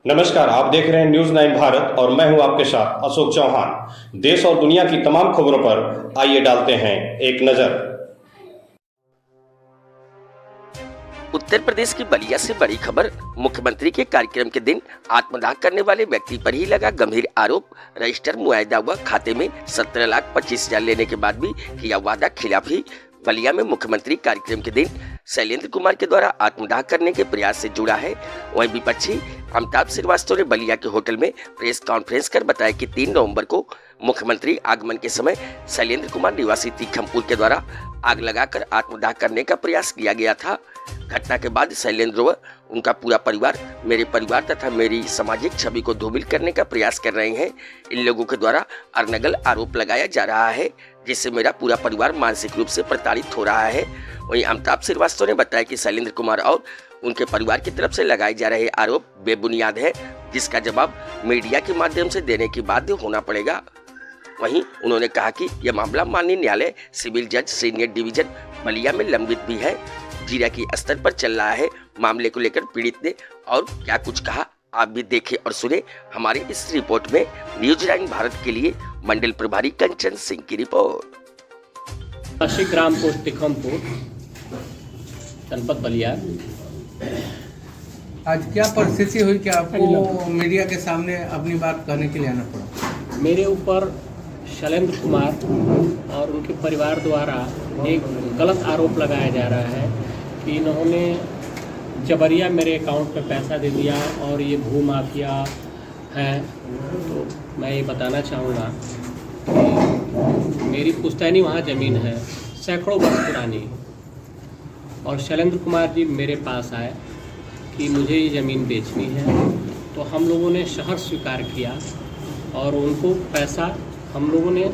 नमस्कार, आप देख रहे हैं न्यूज 9 भारत और मैं हूं आपके साथ अशोक चौहान। देश और दुनिया की तमाम खबरों पर आइए डालते हैं एक नजर। उत्तर प्रदेश की बलिया से बड़ी खबर। मुख्यमंत्री के कार्यक्रम के दिन आत्मदाह करने वाले व्यक्ति पर ही लगा गंभीर आरोप। रजिस्टर मुआयदा हुआ खाते में 17,25,000 लेने के बाद भी किया वादा खिलाफ ही बलिया में मुख्यमंत्री कार्यक्रम के दिन शैलेंद्र कुमार के द्वारा आत्मदाह करने के प्रयास से जुड़ा है। वहीं विपक्षी अमिताभ श्रीवास्तव ने बलिया के होटल में प्रेस कॉन्फ्रेंस कर बताया कि 3 नवंबर को मुख्यमंत्री आगमन के समय शैलेंद्र कुमार निवासी तीखमपुर के द्वारा आग लगाकर आत्मदाह करने का प्रयास किया गया था। घटना के बाद शैलेंद्र व उनका पूरा परिवार मेरे परिवार तथा मेरी सामाजिक छवि को धूमिल करने का प्रयास कर रहे हैं। इन लोगों के द्वारा अनर्गल आरोप लगाया जा रहा है, जिससे मेरा पूरा परिवार मानसिक रूप से प्रताड़ित हो रहा है। वहीं अमिताभ श्रीवास्तव ने बताया कि शैलेंद्र कुमार और उनके परिवार की तरफ से लगाए जा रहे आरोप बेबुनियाद है, जिसका जवाब मीडिया के माध्यम से देने की बाध्य होना पड़ेगा। वहीं उन्होंने कहा कि यह मामला माननीय न्यायालय सिविल जज सीनियर डिवीजन बलिया में लंबित भी है, जीरा की स्तर पर चल रहा है। मामले को लेकर पीड़ित ने और क्या कुछ कहा, आप भी देखें और सुने हमारी इस रिपोर्ट में। न्यूज 9 भारत के लिए मंडल प्रभारी कंचन सिंह की रिपोर्ट। ग्राम पोस्ट तीखमपुर, जनपद बलिया। आज क्या परिस्थिति हुई कि आपको मीडिया के सामने अपनी बात कहने के लिए आना पड़ा? मेरे ऊपर शैलेंद्र कुमार और उनके परिवार द्वारा एक गलत आरोप लगाया जा रहा है कि इन्होंने जबरिया मेरे अकाउंट में पैसा दे दिया और ये भू माफिया है। तो मैं ये बताना चाहूँगा कि मेरी पुश्तैनी वहाँ ज़मीन है, सैकड़ों वर्ष पुरानी, और शैलेंद्र कुमार जी मेरे पास आए कि मुझे ये ज़मीन बेचनी है। तो हम लोगों ने शहर स्वीकार किया और उनको पैसा हम लोगों ने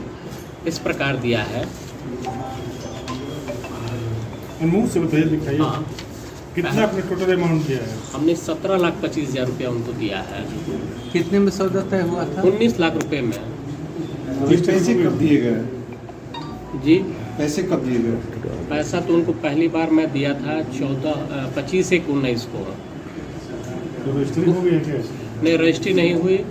इस प्रकार दिया है। मुँह से बताइए, दिखाइए। हाँ, कितना आपने टोटल अमाउंट दिया है? हमने 17,25,000 रुपया उनको दिया है। कितने में सौदा तय हुआ था? 19 लाख रुपए में। पैसे कब दिए गए? जी, पैसे कब दिए गए? पैसा तो उनको पहली बार मैं दिया था 25/1/19 को। तो रजिस्ट्री हो गई क्या? नहीं, रजिस्ट्री नहीं हुई।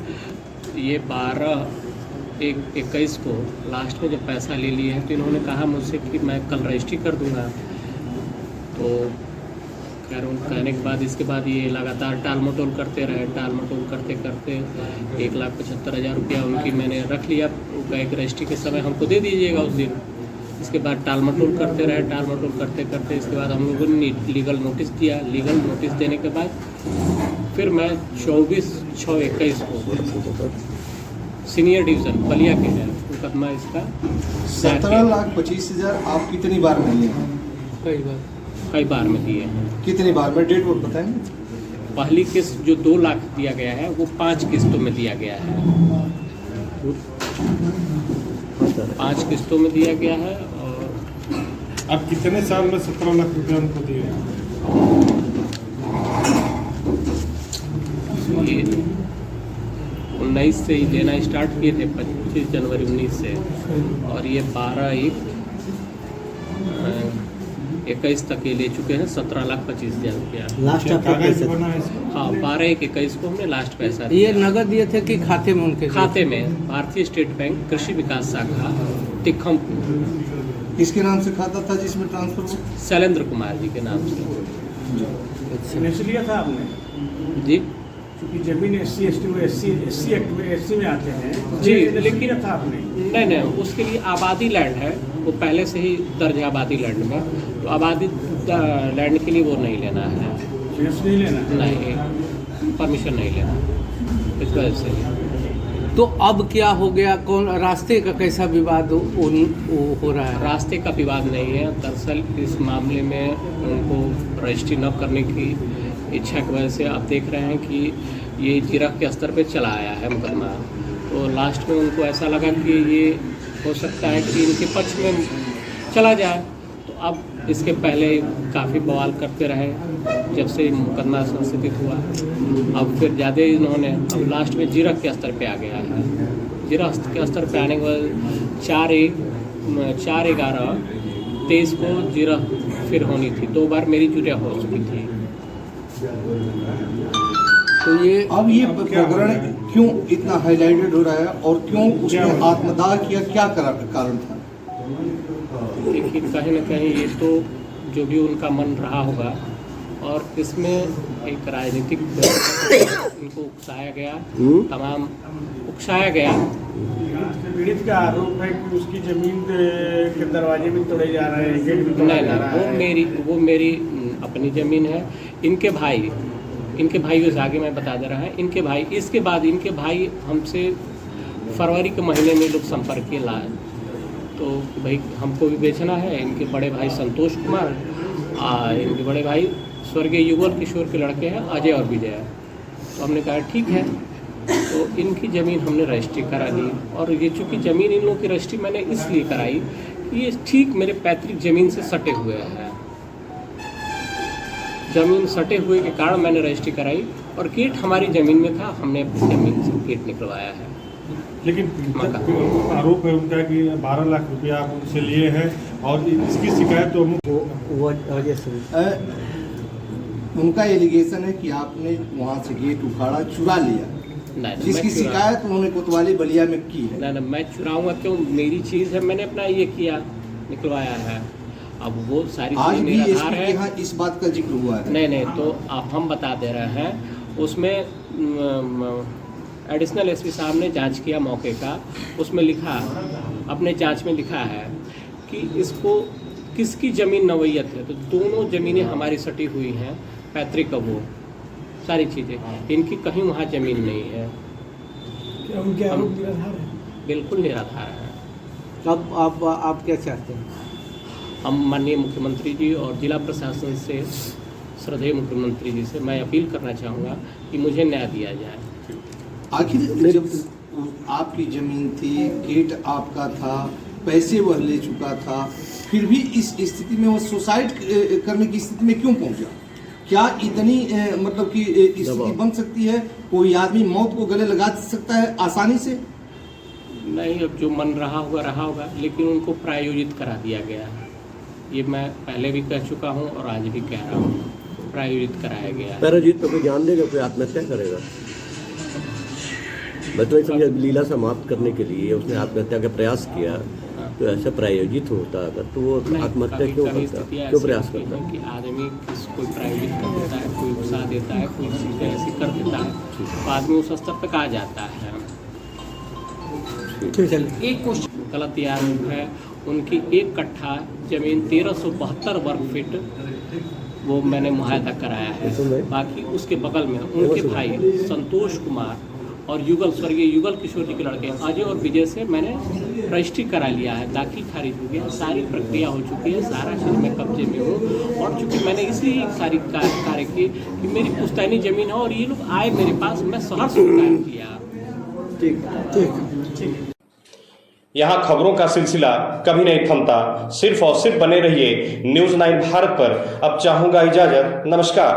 ये 12/1/21 को लास्ट में जब पैसा ले लिए हैं तो इन्होंने कहा मुझसे कि मैं कल रजिस्ट्री कर दूंगा। तो खैर उन कहने के बाद इसके बाद ये लगातार टाल मटोल करते रहे। टाल मटोल करते करते 1,75,000 रुपया उनकी मैंने रख लिया। वो कहे कि रजिस्ट्री के समय हमको दे दीजिएगा उस दिन। इसके बाद टाल मटोल करते रहे। टाल मटोल करते करते इसके बाद हम लोगों ने लीगल नोटिस दिया। लीगल नोटिस देने के बाद फिर मैं 24/6/21 को सीनियर डिवीज़न बलिया के है मुकदमा इसका 17,25,000 आप कितनी बार में लिए हैं? कई बार में दिए हैं। कितनी बार में? डेट वक्त बताएंगे। पहली किस्त जो 2 लाख दिया गया है वो 5 किस्तों में दिया गया है। 5 किस्तों में दिया गया है। और आप कितने साल में 17 लाख रुपया उनको दिए? ये 19 से ही देना स्टार्ट किए थे, 25 जनवरी 19 से, और ये 12/1/21 तक ये ले चुके हैं 17,25,000 रुपया। लास्ट क्या कागज बना है इसका? हाँ, 12/1/21 को हमने लास्ट पैसा दिया। ये नगद दिए थे कि खाते में उनके? खाते में भारतीय स्टेट बैंक कृषि विकास शाखा तीखमपुर। किसके नाम से खाता था जिसमें ट्रांसफर हुआ? शैलेंद्र कुमार जी के नाम से। लिया था आपने? जी क्योंकि जमीन SC ST में SC एक्ट में SC में आते हैं जी, लेकिन था आपने? नहीं, उसके लिए आबादी लैंड है, वो पहले से ही दर्ज है आबादी लैंड में। तो आबादी लैंड के लिए वो नहीं लेना है, नहीं लेना, नहीं परमिशन नहीं लेना, इस वजह से। तो अब क्या हो गया? कौन रास्ते का कैसा विवाद हो रहा है? रास्ते का विवाद नहीं है। दरअसल इस मामले में उनको रजिस्ट्री न करने की इच्छा की वजह से आप देख रहे हैं कि ये जिरह के स्तर पे चला आया है मुकदमा। तो लास्ट में उनको ऐसा लगा कि ये हो सकता है कि इनके पक्ष में चला जाए। तो अब इसके पहले काफ़ी बवाल करते रहे जब से मुकदमा संस्थित हुआ। अब फिर ज़्यादा इन्होंने अब लास्ट में जिरह के स्तर पे आ गया है। जिरह के स्तर पे आने के बाद 4/11/23 को जिरह फिर होनी थी। 2 बार मेरी जिरह हो चुकी थी। तो ये अब ये प्रकरण क्यों इतना हाईलाइटेड हो रहा है और क्यों उसने आत्मदाह किया, क्या कारण था? देखिए, कहीं ना कहीं ये तो जो भी उनका मन रहा होगा, और इसमें एक राजनीतिक इनको उकसाया गया, तमाम उकसाया गया। पीड़ित का आरोप है कि उसकी जमीन के दरवाजे भी तोड़े जा रहे हैं, गेट भी तोड़ा जा रहा है। वो मेरी अपनी ज़मीन है। इनके भाई से आगे मैं बता दे रहा है, इनके भाई, इसके बाद इनके भाई हमसे फरवरी के महीने में लोग संपर्क के लाए, तो भाई हमको भी बेचना है। इनके बड़े भाई संतोष कुमार, इनके बड़े भाई स्वर्गीय युगल किशोर के लड़के हैं अजय और विजय। तो हमने कहा ठीक है, तो इनकी ज़मीन हमने रजिस्ट्री करा ली। और ये चूँकि ज़मीन इन लोगों की रजिस्ट्री मैंने इसलिए कराई कि ये ठीक मेरे पैतृक ज़मीन से सटे हुए हैं। ज़मीन सटे हुए के कारण मैंने रजिस्ट्री कराई, और गेट हमारी ज़मीन में था, हमने अपनी ज़मीन से गेट निकलवाया है। लेकिन आरोप है उनका कि 12 लाख रुपया आप उनसे लिए हैं, और इसकी शिकायत तो उनका एलिगेशन है कि आपने वहाँ से गेट उखाड़ा, चुरा लिया, जिसकी शिकायत उन्होंने कोतवाली बलिया में की है। ना मैं चुराऊंगा क्यों? मेरी चीज़ है, मैंने अपना ये किया, निकलवाया है। अब वो सारी आज भी मेरा एसपी के यहाँ इस बात का जिक्र हुआ है। नहीं, तो अब हम बता दे रहे हैं। उसमें एडिशनल एसपी साहब ने जांच किया मौके का, उसमें लिखा, अपने जांच में लिखा है कि इसको किसकी ज़मीन नवैयत है, तो दोनों ज़मीनें हमारी सटी हुई हैं, पैतृक का वो सारी चीज़ें, इनकी कहीं वहाँ ज़मीन नहीं है। क्या उनके आरोप निराधार है? बिल्कुल निराधार है। अब आप क्या चाहते हैं? हम माननीय मुख्यमंत्री जी और जिला प्रशासन से, श्रद्धेय मुख्यमंत्री जी से मैं अपील करना चाहूँगा कि मुझे न्याय दिया जाए। आखिर जब आपकी जमीन थी, गेट आपका था, पैसे वह ले चुका था, फिर भी इस स्थिति में वो सुसाइड करने की स्थिति में क्यों पहुंचा? क्या इतनी मतलब कि स्थिति बन सकती है? कोई आदमी मौत को गले लगा सकता है आसानी से? नहीं, अब जो मन रहा होगा, लेकिन उनको प्रायोजित करा दिया गया है। ये मैं पहले भी कह चुका हूँ और आज भी कह रहा हूँ, प्रायोजित कराया गया है। पैराजीत तो कोई जान देगा, कोई आत्महत्या करेगा? मैं तो समझा लीला समाप्त करने के लिए उसने आत्महत्या का प्रयास किया, तो ऐसा प्रायोजित होता अगर, तो वो आत्महत्या क्यों करता, क्यों प्रयास करता? कि आदमी कोई प्रायोजित कर देता है, कोई उकसा देता है, कोई चीज़ें ऐसी कर देता है, तो आदमी उस स्तर तक आ जाता है। एक क्वेश्चन गलत याद है, उनकी 1 कट्ठा जमीन 1372 वर्ग फीट वो मैंने मुआयदा कराया है। बाकी उसके बगल में उनके भाई संतोष कुमार और स्वर्गीय युगल किशोर जी के लड़के अजय और विजय से मैंने रजिस्ट्री करा लिया है, दाखिल खारिज हो गया, सारी प्रक्रिया हो चुकी है, सारा चीज़ मैं कब्जे में हूँ। और चूँकि मैंने इसलिए सारी कार्य की कि मेरी पुश्तैनी ज़मीन है और ये लोग आए मेरे पास, मैं सहर्ष काम किया। ठीक। यहाँ खबरों का सिलसिला कभी नहीं थमता, सिर्फ और सिर्फ बने रहिए न्यूज़ 9 भारत पर। अब चाहूँगा इजाज़त, नमस्कार।